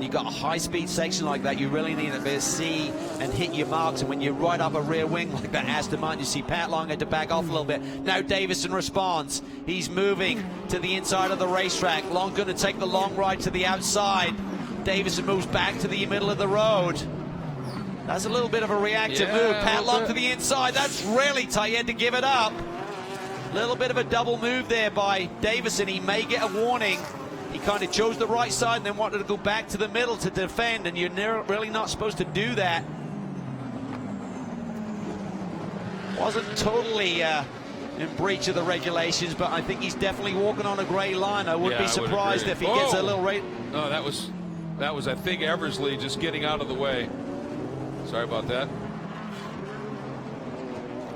when you've got a high-speed section like that, you really need to see and hit your marks. And when you're right up a rear wing like that Aston Martin, you see Pat Long had to back off a little bit. Now Davison responds. He's moving to the inside of the racetrack. Long going to take the long ride to the outside. Davison moves back to the middle of the road. That's a little bit of a reactive move. Pat Long to the inside. That's really tight. He had to give it up. A little bit of a double move there by Davison. He may get a warning. He kind of chose the right side and then wanted to go back to the middle to defend, and you're really not supposed to do that. Wasn't totally in breach of the regulations, but I think he's definitely walking on a gray line. I would be surprised if he gets a little rate. No, that was I think Eversley just getting out of the way. Sorry about that.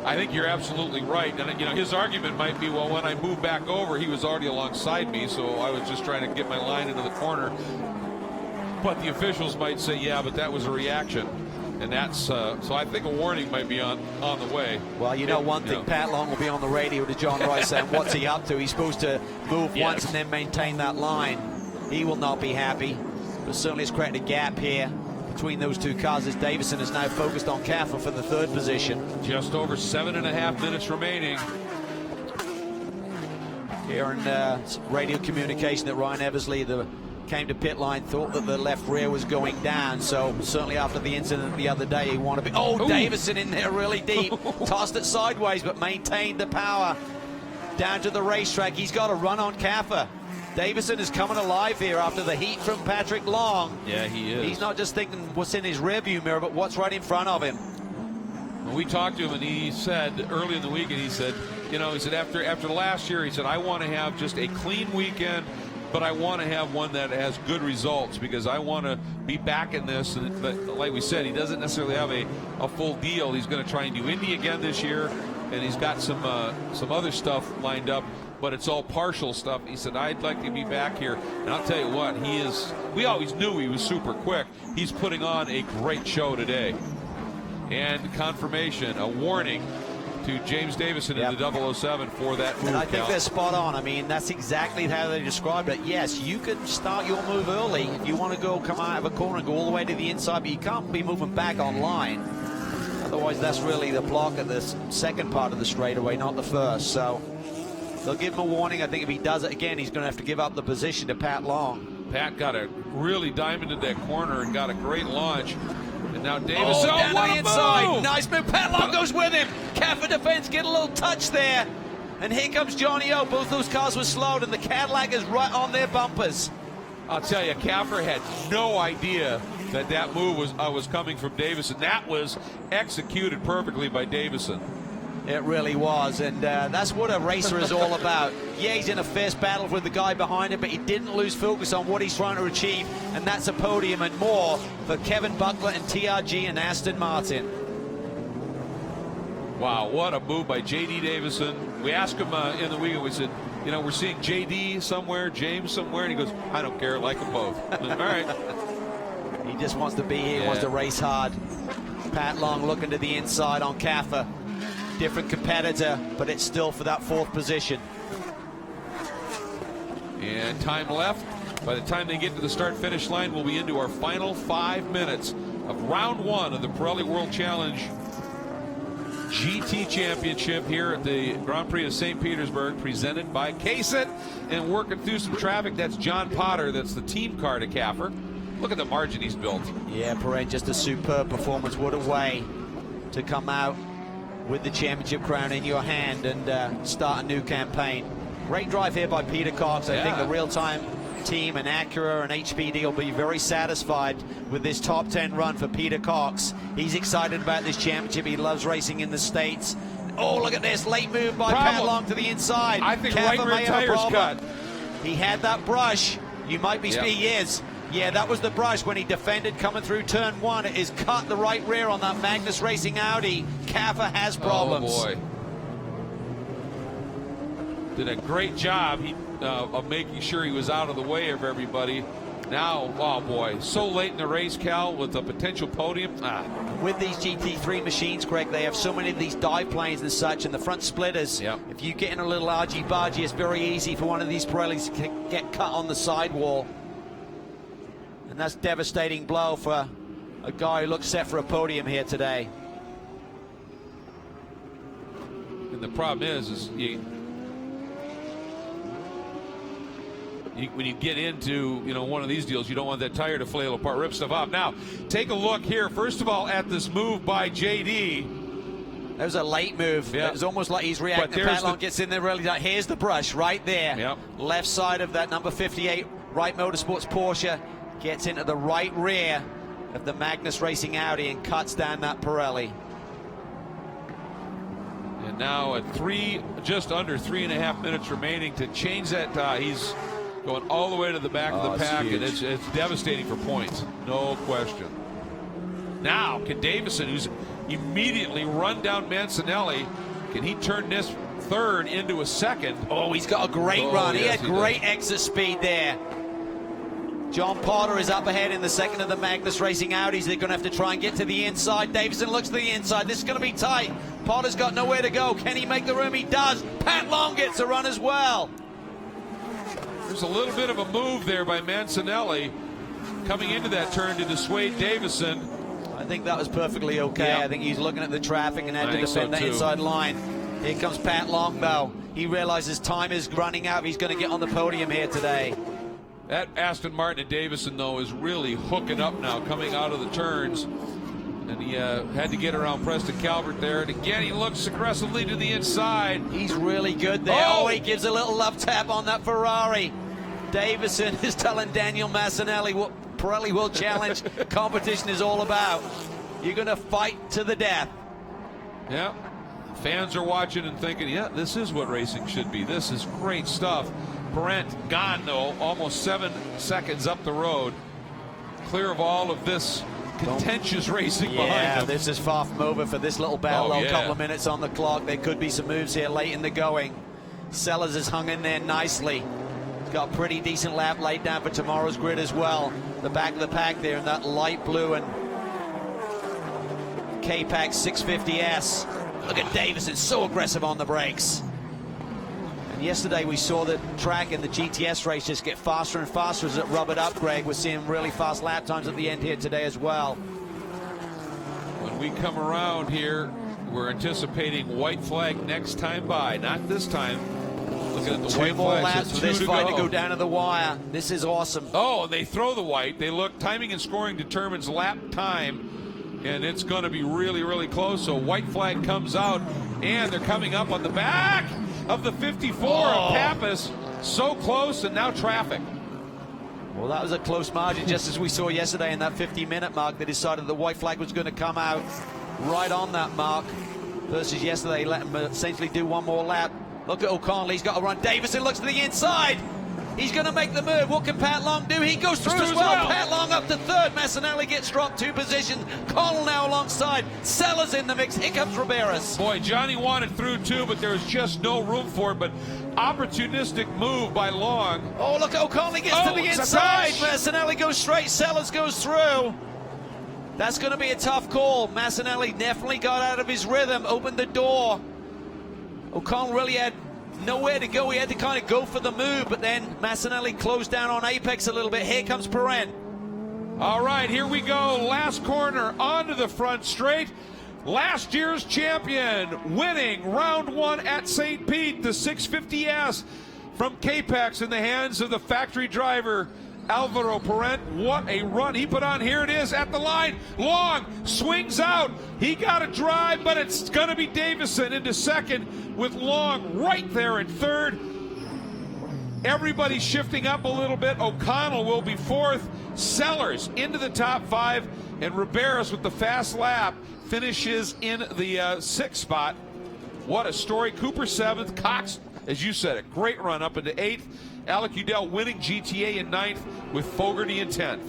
I think you're absolutely right, and you know his argument might be, well, when I moved back over, he was already alongside me, so I was just trying to get my line into the corner. But the officials might say, yeah, but that was a reaction, and that's so I think a warning might be on the way. Well, you know one thing, Pat Long will be on the radio to John Rice saying, what's he up to? He's supposed to move once and then maintain that line. He will not be happy, but certainly it's created a gap here between those two cars as Davison is now focused on Caffer for the third position. Just over 7.5 minutes remaining. Here in radio communication that Ryan Eversley came to pit line, thought that the left rear was going down, so certainly after the incident the other day he wanted to be... Oh, Davison in there really deep. Tossed it sideways but maintained the power down to the racetrack. He's got a run on Caffer. Davison is coming alive here after the heat from Patrick Long. Yeah, he is. He's not just thinking what's in his rearview mirror, but what's right in front of him. When we talked to him, and he said early in the weekend, he said, you know, he said after last year, he said, I want to have just a clean weekend, but I want to have one that has good results because I want to be back in this. And but like we said, he doesn't necessarily have a full deal. He's going to try and do Indy again this year, and he's got some other stuff lined up. But it's all partial stuff. He said, I'd like to be back here. And I'll tell you what, we always knew he was super quick. He's putting on a great show today. And confirmation, a warning to James Davison in the 007 for that move. And I think they're spot on. I mean, that's exactly how they described it. Yes, you can start your move early. If you want to come out of a corner and go all the way to the inside, but you can't be moving back on line. Otherwise, that's really the block at the second part of the straightaway, not the first. So they'll give him a warning. I think if he does it again, he's going to have to give up the position to Pat Long. Pat got a really diamonded that corner and got a great launch. And now Davison down to the inside. Move. Nice move. Pat Long goes with him. Caffer defense, get a little touch there. And here comes Johnny O. Both those cars were slowed, and the Cadillac is right on their bumpers. I'll tell you, Caffer had no idea that move was coming from Davison. That was executed perfectly by Davison. It really was, and that's what a racer is all about. Yeah, he's in a fierce battle with the guy behind him, but he didn't lose focus on what he's trying to achieve, and that's a podium and more for Kevin Buckler and TRG and Aston Martin. Wow, what a move by J.D. Davison. We asked him in the weekend, we said, you know, we're seeing J.D. somewhere, James somewhere, and he goes, I don't care, I like them both. All right. He just wants to be here, wants to race hard. Pat Long looking to the inside on Caffer. Different competitor, but it's still for that fourth position. And time left. By the time they get to the start-finish line, we'll be into our final 5 minutes of round one of the Pirelli World Challenge GT Championship here at the Grand Prix of St. Petersburg, presented by Kaysen. And working through some traffic, that's John Potter. That's the team car to Caffer. Look at the margin he's built. Yeah, Perrin, just a superb performance. What a way to come out with the championship crown in your hand and start a new campaign. Great drive here by Peter Cox. I think the real-time team and Acura and HPD will be very satisfied with this top 10 run for Peter Cox. He's excited about this championship. He loves racing in the States. Oh, look at this late move by Pat Long to the inside. I think right rear tire's cut. He had that brush. You might be he is. Yeah, that was the brush when he defended coming through turn one. It is cut the right rear on that Magnus Racing Audi. Caffer has problems. Oh, boy. Did a great job of making sure he was out of the way of everybody. Now, oh boy, so late in the race, Cal, with a potential podium. With these GT3 machines, Greg, they have so many of these dive planes and such, and the front splitters. If you get in a little argy-bargy, it's very easy for one of these Pirellis to get cut on the sidewall. And that's a devastating blow for a guy who looks set for a podium here today. And the problem is when you get into one of these deals, you don't want that tire to flail apart, rip stuff off. Now, take a look here. First of all, at this move by JD. That was a late move. Yeah. It was almost like he's reacting. Patlong gets in there really. Here's the brush right there. Yep. Left side of that number 58 Wright Motorsports Porsche gets into the right rear of the Magnus Racing Audi and cuts down that Pirelli. And now at just under 3.5 minutes remaining to change that tie. He's going all the way to the back of the pack, and it's devastating for points, no question. Now, can Davison, who's immediately run down Mancinelli, can he turn this third into a second? Oh, he's got a great run. He yes, had great exit speed there. John Potter is up ahead in the second of the Magnus Racing Audis. They're going to have to try and get to the inside. Davison looks to the inside. This is going to be tight. Potter's got nowhere to go. Can he make the room? He does. Patlong gets a run as well. There's a little bit of a move there by Mancinelli coming into that turn to dissuade Davison. I think that was perfectly okay. Yeah. I think he's looking at the traffic and had to defend that inside line. Here comes Patlong, though. He realizes time is running out. He's going to get on the podium here today. That Aston Martin and Davison, though, is really hooking up now, coming out of the turns. And he had to get around Preston Calvert there. And again, he looks aggressively to the inside. He's really good there. Oh, he gives a little love tap on that Ferrari. Davison is telling Daniel Mancinelli what Pirelli World Challenge competition is all about. You're going to fight to the death. Yeah. Fans are watching and thinking, yeah, this is what racing should be. This is great stuff. Parent gone, though, almost 7 seconds up the road. Clear of all of this contentious racing behind him. This is far from over for this little battle. A couple of minutes on the clock. There could be some moves here late in the going. Sellers has hung in there nicely. He's got a pretty decent lap laid down for tomorrow's grid as well. The back of the pack there in that light blue and K-Pack 650S. Look at Davison, so aggressive on the brakes. And yesterday we saw the track in the GTS race just get faster and faster as it rubbered up, Greg. We're seeing really fast lap times at the end here today as well. When we come around here, we're anticipating white flag next time by. Not this time. Looking at the two white more flag, laps for this fight to go down to the wire. This is awesome. Oh, they throw the white. They look, timing and scoring determines lap time, and it's going to be really, really close. So white flag comes out, and they're coming up on the back of the 54 of Pappas. So close, and now traffic. Well, that was a close margin, just as we saw yesterday in that 50-minute mark. They decided the white flag was going to come out right on that mark. Versus yesterday, let him essentially do one more lap. Look at O'Connell, he's got to run. Davison looks to the inside. He's going to make the move. What can Patlong do? He goes through as well. Patlong up to third. Mancinelli gets dropped 2 positions. Connell now alongside. Sellers in the mix. Here comes Riberas. Boy, Johnny wanted through too, but there's just no room for it. But opportunistic move by Long. Oh, look at O'Connell. He gets to the inside. Mancinelli goes straight. Sellers goes through. That's going to be a tough call. Mancinelli definitely got out of his rhythm, opened the door. O'Connell really had nowhere to go. He had to kind of go for the move, but then Mancinelli closed down on Apex a little bit. Here comes Perrin. All right, here we go. Last corner onto the front straight. Last year's champion winning round 1 at St. Pete, the 650S from K-Pax in the hands of the factory driver, Alvaro Parent. What a run he put on. Here it is at the line. Long swings out. He got a drive, but it's going to be Davison into second with Long right there in third. Everybody shifting up a little bit. O'Connell will be fourth. Sellers into the top 5. And Riberas with the fast lap finishes in the 6th spot. What a story. Cooper 7th. Cox, as you said, a great run up into 8th. Alec Udell winning GTA in 9th with Fogarty in 10th.